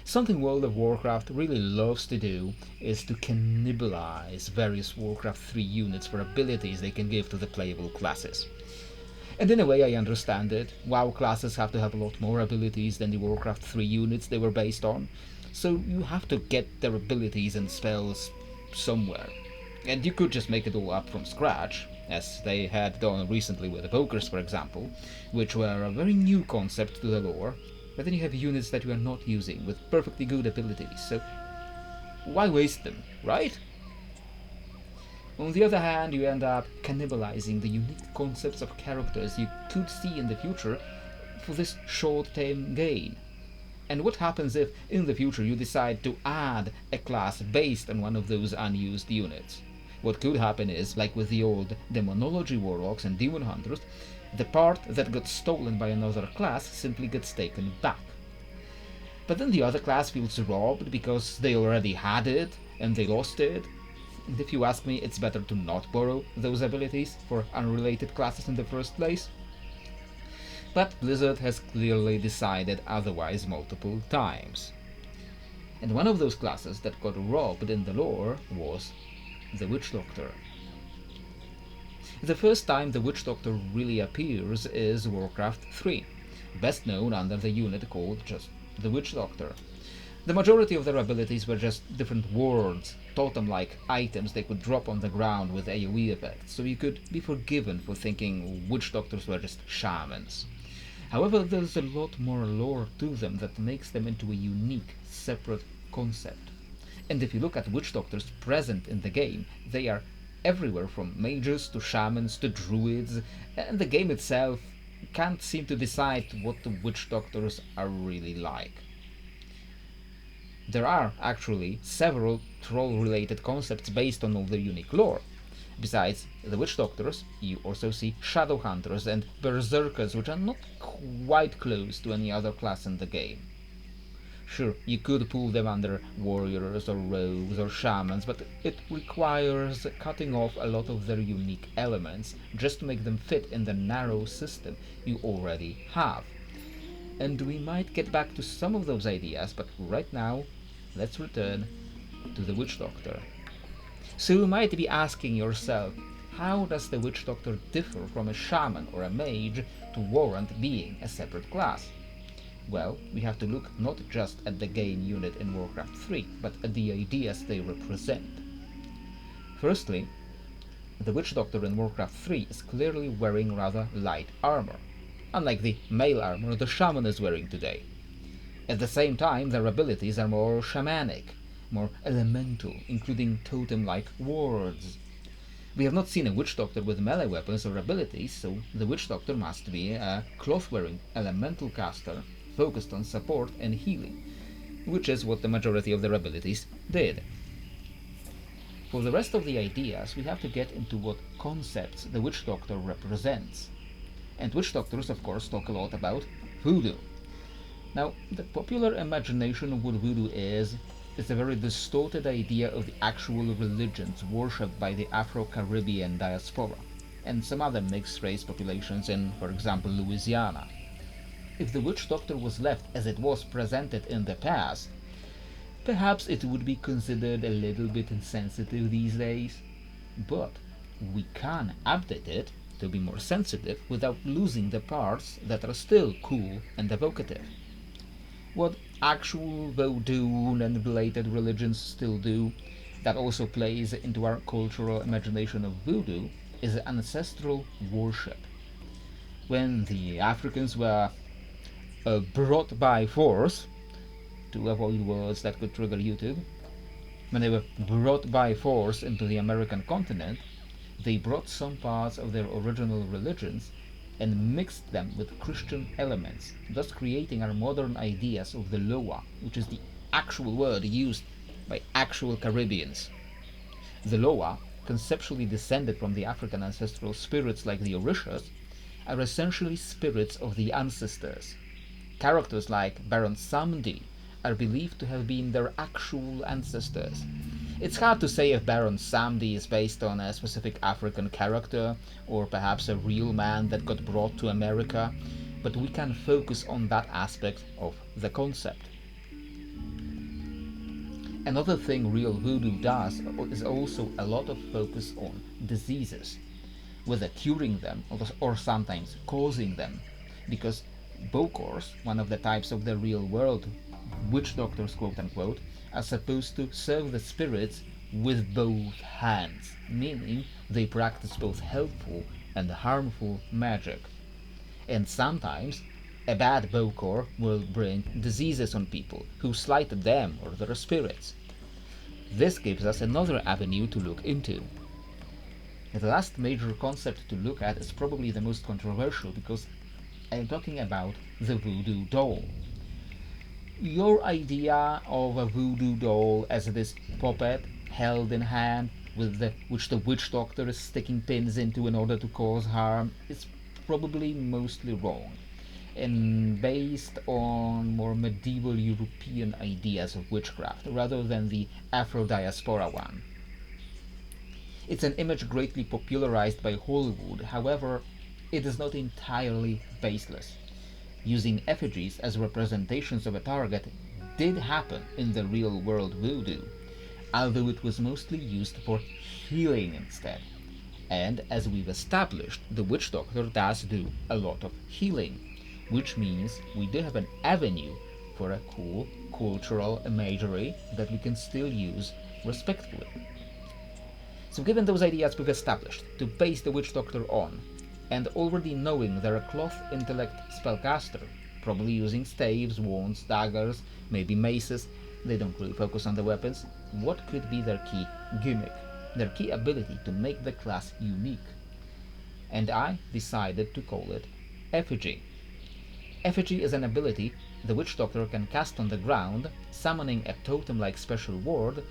Something World of Warcraft really loves to do is to cannibalize various Warcraft 3 units for abilities they can give to the playable classes. And in a way I understand it. WoW classes have to have a lot more abilities than the Warcraft 3 units they were based on, so you have to get their abilities and spells somewhere. And you could just make it all up from scratch, as they had done recently with evokers, for example, which were a very new concept to the lore, but then you have units that you are not using with perfectly good abilities, so why waste them, right? On the other hand, you end up cannibalizing the unique concepts of characters you could see in the future for this short-term gain. And what happens if, in the future, you decide to add a class based on one of those unused units? What could happen is, like with the old Demonology Warlocks and Demon Hunters, the part that got stolen by another class simply gets taken back. But then the other class feels robbed because they already had it and they lost it. And if you ask me, it's better to not borrow those abilities for unrelated classes in the first place. But Blizzard has clearly decided otherwise multiple times. And one of those classes that got robbed in the lore was the Witch Doctor. The first time the Witch Doctor really appears is Warcraft 3, best known under the unit called just the Witch Doctor. The majority of their abilities were just different wards, totem-like items they could drop on the ground with AoE effects, so you could be forgiven for thinking Witch Doctors were just shamans. However, there's a lot more lore to them that makes them into a unique, separate concept. And if you look at Witch Doctors present in the game, they are everywhere from mages to shamans to druids, and the game itself can't seem to decide what the Witch Doctors are really like. There are actually several troll-related concepts based on all their unique lore. Besides the Witch Doctors, you also see Shadow Hunters and Berserkers, which are not quite close to any other class in the game. Sure, you could pull them under warriors or rogues or shamans, but it requires cutting off a lot of their unique elements just to make them fit in the narrow system you already have. And we might get back to some of those ideas, but right now, let's return to the Witch Doctor. So you might be asking yourself, how does the Witch Doctor differ from a shaman or a mage to warrant being a separate class? Well, we have to look not just at the game unit in Warcraft 3, but at the ideas they represent. Firstly, the Witch Doctor in Warcraft 3 is clearly wearing rather light armor, unlike the mail armor the shaman is wearing today. At the same time, their abilities are more shamanic, more elemental, including totem-like wards. We have not seen a Witch Doctor with melee weapons or abilities, so the Witch Doctor must be a cloth-wearing elemental caster focused on support and healing, which is what the majority of their abilities did. For the rest of the ideas, we have to get into what concepts the Witch Doctor represents. And Witch Doctors, of course, talk a lot about Voodoo. Now, the popular imagination of what Voodoo is a very distorted idea of the actual religions worshipped by the Afro-Caribbean diaspora, and some other mixed-race populations in, for example, Louisiana. If the Witch Doctor was left as it was presented in the past, perhaps it would be considered a little bit insensitive these days, but we can update it to be more sensitive without losing the parts that are still cool and evocative. What actual Voodoo and related religions still do, that also plays into our cultural imagination of Voodoo, is ancestral worship. When the Africans were brought by force, to avoid words that could trigger YouTube, when they were brought by force into the American continent, they brought some parts of their original religions and mixed them with Christian elements, thus creating our modern ideas of the Loa, which is the actual word used by actual Caribbeans. The Loa, conceptually descended from the African ancestral spirits like the Orishas, are essentially spirits of the ancestors. Characters like Baron Samedi are believed to have been their actual ancestors. It's hard to say if Baron Samedi is based on a specific African character, or perhaps a real man that got brought to America, but we can focus on that aspect of the concept. Another thing real voodoo does is also a lot of focus on diseases, whether curing them or sometimes causing them, because bokors, one of the types of the real world witch doctors quote unquote, are supposed to serve the spirits with both hands, meaning they practice both helpful and harmful magic. And sometimes a bad bokor will bring diseases on people who slighted them or their spirits. This gives us another avenue to look into. The last major concept to look at is probably the most controversial because I am talking about the voodoo doll. Your idea of a voodoo doll as this puppet held in hand which the witch doctor is sticking pins into in order to cause harm is probably mostly wrong and based on more medieval European ideas of witchcraft rather than the Afro-diaspora one. It's an image greatly popularized by Hollywood, however, it is not entirely baseless. Using effigies as representations of a target did happen in the real world voodoo, although it was mostly used for healing instead. And as we've established, the witch doctor does do a lot of healing, which means we do have an avenue for a cool cultural imagery that we can still use respectfully. So given those ideas we've established to base the witch doctor on, and already knowing they're a cloth intellect spellcaster, probably using staves, wands, daggers, maybe maces, they don't really focus on the weapons, what could be their key gimmick, their key ability to make the class unique? And I decided to call it Effigy. Effigy is an ability the witch doctor can cast on the ground, summoning a totem-like special ward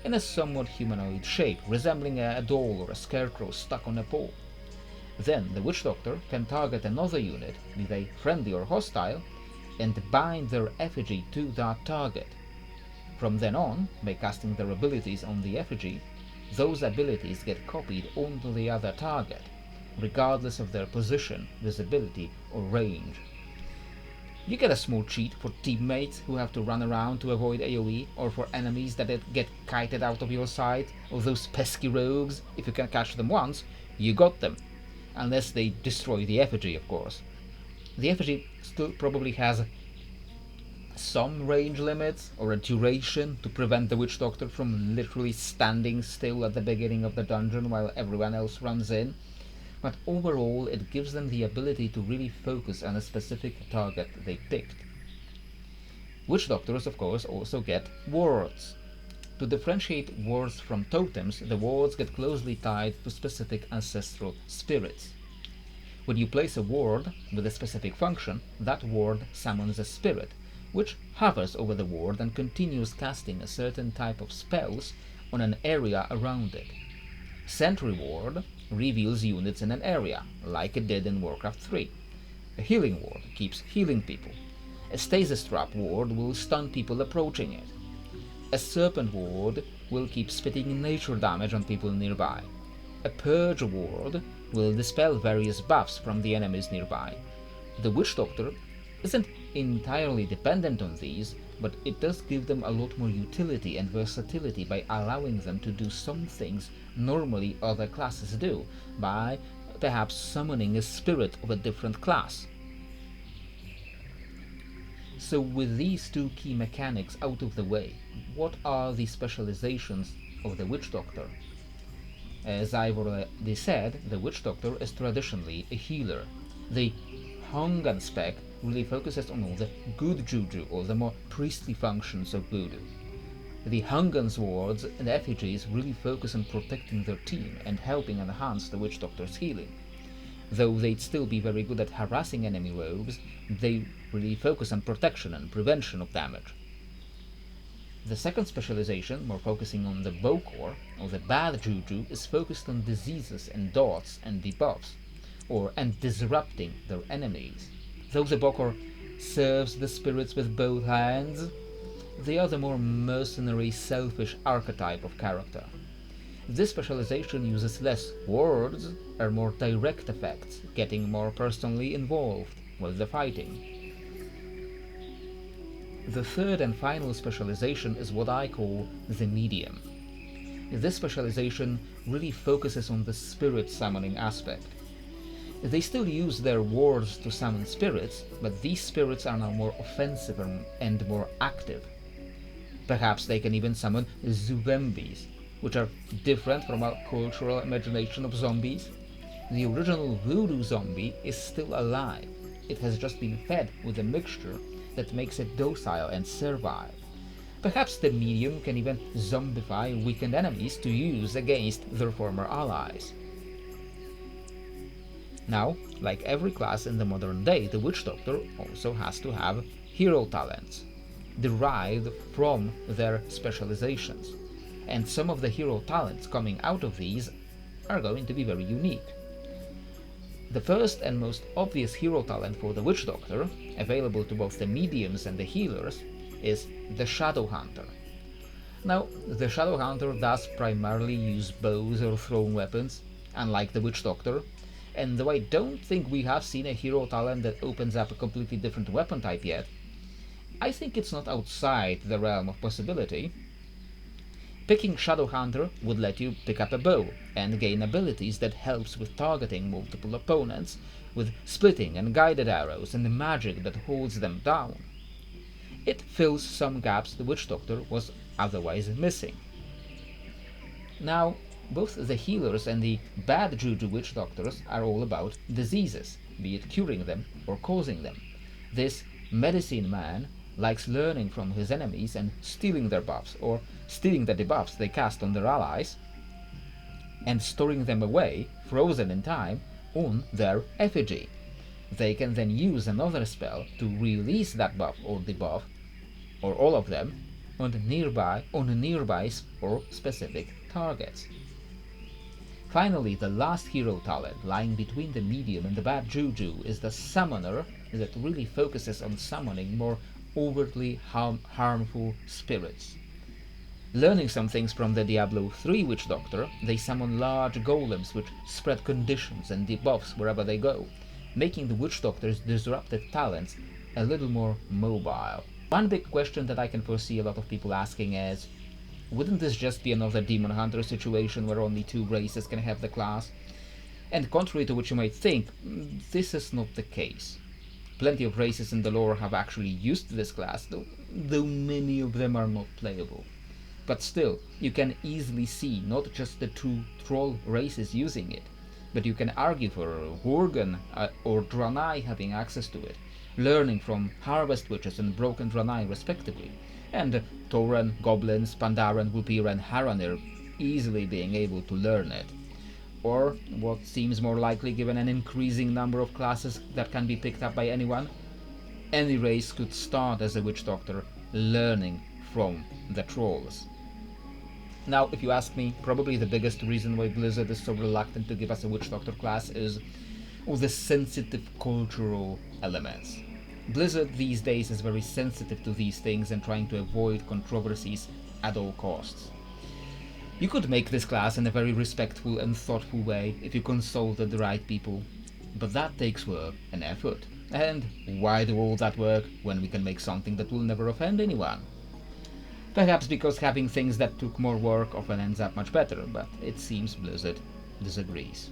in a somewhat humanoid shape, resembling a doll or a scarecrow stuck on a pole. Then the witch doctor can target another unit, be they friendly or hostile, and bind their effigy to that target. From then on, by casting their abilities on the effigy, those abilities get copied onto the other target, regardless of their position, visibility, or range. You get a small cheat for teammates who have to run around to avoid AoE, or for enemies that get kited out of your sight, or those pesky rogues. If you can catch them once, you got them. Unless they destroy the effigy, of course. The effigy still probably has some range limits or a duration to prevent the witch doctor from literally standing still at the beginning of the dungeon while everyone else runs in. But overall, it gives them the ability to really focus on a specific target they picked. Witch doctors, of course, also get wards. To differentiate wards from totems, the wards get closely tied to specific ancestral spirits. When you place a ward with a specific function, that ward summons a spirit, which hovers over the ward and continues casting a certain type of spells on an area around it. Sentry ward reveals units in an area, like it did in WarCraft 3. A healing ward keeps healing people. A stasis trap ward will stun people approaching it. A serpent ward will keep spitting nature damage on people nearby. A purge ward will dispel various buffs from the enemies nearby. The witch doctor isn't entirely dependent on these, but it does give them a lot more utility and versatility by allowing them to do some things normally other classes do, by perhaps summoning a spirit of a different class. So with these two key mechanics out of the way, what are the specializations of the witch doctor? As I've already said, the witch doctor is traditionally a healer. The Hongan spec really focuses on all the good juju, or the more priestly functions of voodoo. The Hungan's wards and effigies really focus on protecting their team and helping enhance the witch doctor's healing. Though they'd still be very good at harassing enemy rogues, they really focus on protection and prevention of damage. The second specialization, more focusing on the bokor, or the bad juju, is focused on diseases and dots and debuffs, and disrupting their enemies. Though the bokor serves the spirits with both hands, they are the more mercenary, selfish archetype of character. This specialization uses less words and more direct effects, getting more personally involved with the fighting. The third and final specialization is what I call the medium. This specialization really focuses on the spirit summoning aspect. They still use their wards to summon spirits, but these spirits are now more offensive and more active. Perhaps they can even summon zombies, which are different from our cultural imagination of zombies. The original Voodoo zombie is still alive. It has just been fed with a mixture that makes it docile and servile. Perhaps the medium can even zombify weakened enemies to use against their former allies. Now, like every class in the modern day, the Witch Doctor also has to have hero talents, derived from their specializations. And some of the hero talents coming out of these are going to be very unique. The first and most obvious hero talent for the Witch Doctor, available to both the mediums and the healers, is the Shadow Hunter. Now, the Shadow Hunter does primarily use bows or thrown weapons, unlike the Witch Doctor, and though I don't think we have seen a hero talent that opens up a completely different weapon type yet, I think it's not outside the realm of possibility. Picking Shadow Hunter would let you pick up a bow and gain abilities that helps with targeting multiple opponents, with splitting and guided arrows and magic that holds them down. It fills some gaps the Witch Doctor was otherwise missing. Now, both the healers and the bad Juju Witch Doctors are all about diseases, be it curing them or causing them. This medicine man likes learning from his enemies and stealing their buffs, or stealing the debuffs they cast on their allies, and storing them away, frozen in time, on their effigy. They can then use another spell to release that buff or debuff, or all of them, on nearby or specific targets. Finally, the last hero talent, lying between the medium and the bad juju, is the summoner that really focuses on summoning more overtly harmful spirits. Learning some things from the Diablo 3 Witch Doctor, they summon large golems which spread conditions and debuffs wherever they go, making the Witch Doctor's disruptive talents a little more mobile. One big question that I can foresee a lot of people asking is, wouldn't this just be another Demon Hunter situation where only two races can have the class? And contrary to what you might think, this is not the case. Plenty of races in the lore have actually used this class, though many of them are not playable. But still, you can easily see not just the two troll races using it, but you can argue for Worgen or Draenei having access to it, learning from Harvest Witches and Broken Draenei respectively, and Tauren, Goblins, Pandaren, Vulpir and Haranir easily being able to learn it. Or, what seems more likely given an increasing number of classes that can be picked up by anyone, any race could start as a Witch Doctor learning from the trolls. Now, if you ask me, probably the biggest reason why Blizzard is so reluctant to give us a Witch Doctor class is all the sensitive cultural elements. Blizzard these days is very sensitive to these things and trying to avoid controversies at all costs. You could make this class in a very respectful and thoughtful way if you consulted the right people, but that takes work and effort. And why do all that work when we can make something that will never offend anyone? Perhaps because having things that took more work often ends up much better, but it seems Blizzard disagrees.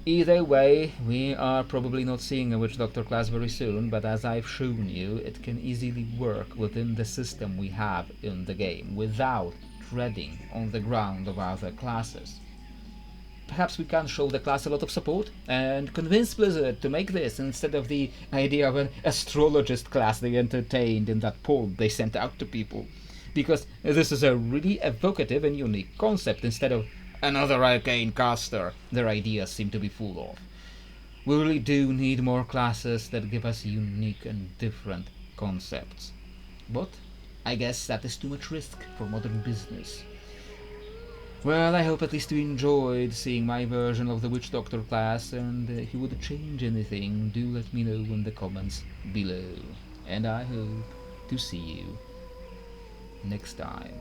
Either way, we are probably not seeing a Witch Doctor class very soon, but as I've shown you, it can easily work within the system we have in the game, without treading on the ground of other classes. Perhaps we can show the class a lot of support and convince Blizzard to make this instead of the idea of an astrologist class they entertained in that poll they sent out to people, because this is a really evocative and unique concept instead of another arcane caster their ideas seem to be full of. We really do need more classes that give us unique and different concepts. But I guess that is too much risk for modern business. Well, I hope at least you enjoyed seeing my version of the Witch Doctor class, and if you would change anything, do let me know in the comments below. And I hope to see you next time.